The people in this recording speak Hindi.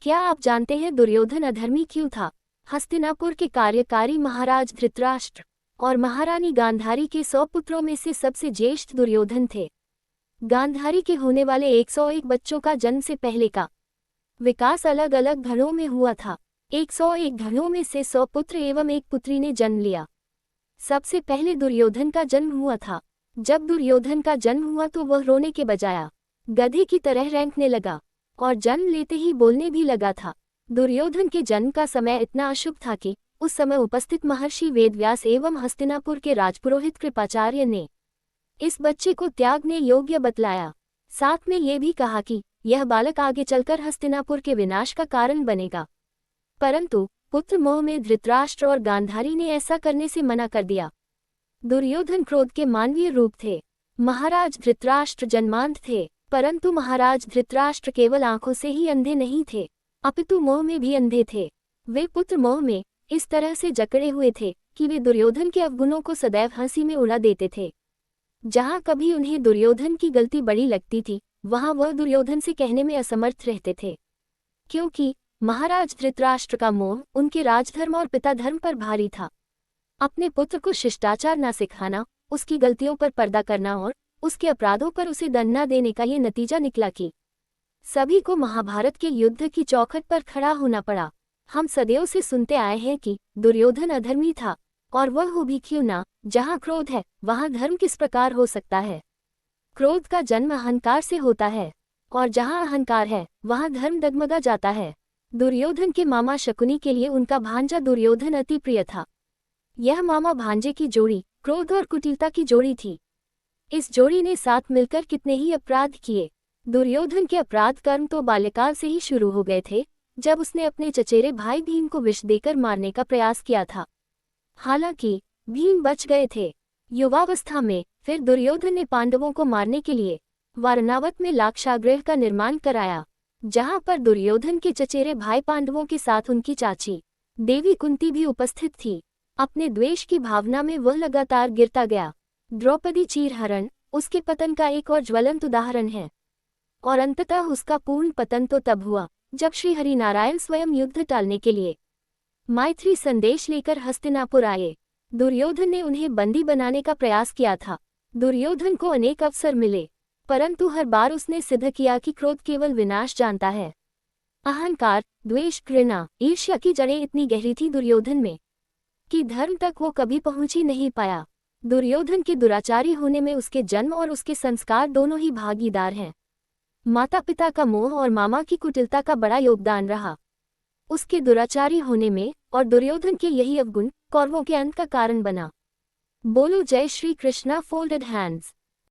क्या आप जानते हैं दुर्योधन अधर्मी क्यों था? हस्तिनापुर के कार्यकारी महाराज धृतराष्ट्र और महारानी गांधारी के 100 पुत्रों में से सबसे ज्येष्ठ दुर्योधन थे। गांधारी के होने वाले 101 बच्चों का जन्म से पहले का विकास अलग अलग घरों में हुआ था। 101 घरों में से 100 पुत्र एवं एक पुत्री ने जन्म लिया। सबसे पहले दुर्योधन का जन्म हुआ था। जब दुर्योधन का जन्म हुआ तो वह रोने के बजाय गधे की तरह रेंकने लगा और जन्म लेते ही बोलने भी लगा था। दुर्योधन के जन्म का समय इतना अशुभ था कि उस समय उपस्थित महर्षि वेदव्यास एवं हस्तिनापुर के राजपुरोहित कृपाचार्य ने इस बच्चे को त्यागने योग्य बतलाया। साथ में ये भी कहा कि यह बालक आगे चलकर हस्तिनापुर के विनाश का कारण बनेगा। परंतु पुत्र मोह में धृतराष्ट्र और गांधारी ने ऐसा करने से मना कर दिया। दुर्योधन क्रोध के मानवीय रूप थे। महाराज धृतराष्ट्र जन्मांध थे, परंतु महाराज धृतराष्ट्र केवल आंखों से ही अंधे नहीं थे, अपितु मोह में भी अंधे थे। वे पुत्र मोह में इस तरह से जकड़े हुए थे कि वे दुर्योधन के अवगुणों को सदैव हंसी में उड़ा देते थे। जहां कभी उन्हें दुर्योधन की गलती बड़ी लगती थी, वहां वह दुर्योधन से कहने में असमर्थ रहते थे, क्योंकि महाराज धृतराष्ट्र का मोह उनके राजधर्म और पिता धर्म पर भारी था। अपने पुत्र को शिष्टाचार न सिखाना, उसकी गलतियों पर पर्दा करना और उसके अपराधों पर उसे दंड न देने का ये नतीजा निकला कि सभी को महाभारत के युद्ध की चौखट पर खड़ा होना पड़ा। हम सदैव से सुनते आए हैं कि दुर्योधन अधर्मी था, और वह हो भी क्यों ना। जहाँ क्रोध है वहाँ धर्म किस प्रकार हो सकता है? क्रोध का जन्म अहंकार से होता है, और जहाँ अहंकार है वहाँ धर्म डगमगा जाता है। दुर्योधन के मामा शकुनी के लिए उनका भांजा दुर्योधन अति प्रिय था। यह मामा भांजे की जोड़ी क्रोध और कुटिलता की जोड़ी थी। इस जोड़ी ने साथ मिलकर कितने ही अपराध किए। दुर्योधन के अपराध कर्म तो बाल्यकाल से ही शुरू हो गए थे, जब उसने अपने चचेरे भाई भीम को विष देकर मारने का प्रयास किया था। हालांकि भीम बच गए थे। युवावस्था में फिर दुर्योधन ने पांडवों को मारने के लिए वारणावत में लाक्षागृह का निर्माण कराया, जहां पर दुर्योधन के चचेरे भाई पांडवों के साथ उनकी चाची देवी कुंती भी उपस्थित थी। अपने द्वेष की भावना में वह लगातार गिरता गया। द्रौपदी चीरहरण उसके पतन का एक और ज्वलंत उदाहरण है, और अंततः उसका पूर्ण पतन तो तब हुआ जब श्री हरिनारायण स्वयं युद्ध टालने के लिए मैत्री संदेश लेकर हस्तिनापुर आए। दुर्योधन ने उन्हें बंदी बनाने का प्रयास किया था। दुर्योधन को अनेक अवसर मिले, परंतु हर बार उसने सिद्ध किया कि क्रोध केवल विनाश जानता है। अहंकार, द्वेष, घृणा, ईर्ष्या की जड़ें इतनी गहरी थी दुर्योधन में कि धर्म तक वो कभी पहुंच ही नहीं पाया। दुर्योधन के दुराचारी होने में उसके जन्म और उसके संस्कार दोनों ही भागीदार हैं। माता पिता का मोह और मामा की कुटिलता का बड़ा योगदान रहा उसके दुराचारी होने में, और दुर्योधन के यही अवगुण कौरवों के अंत का कारण बना। बोलो जय श्री कृष्णा। Folded hands.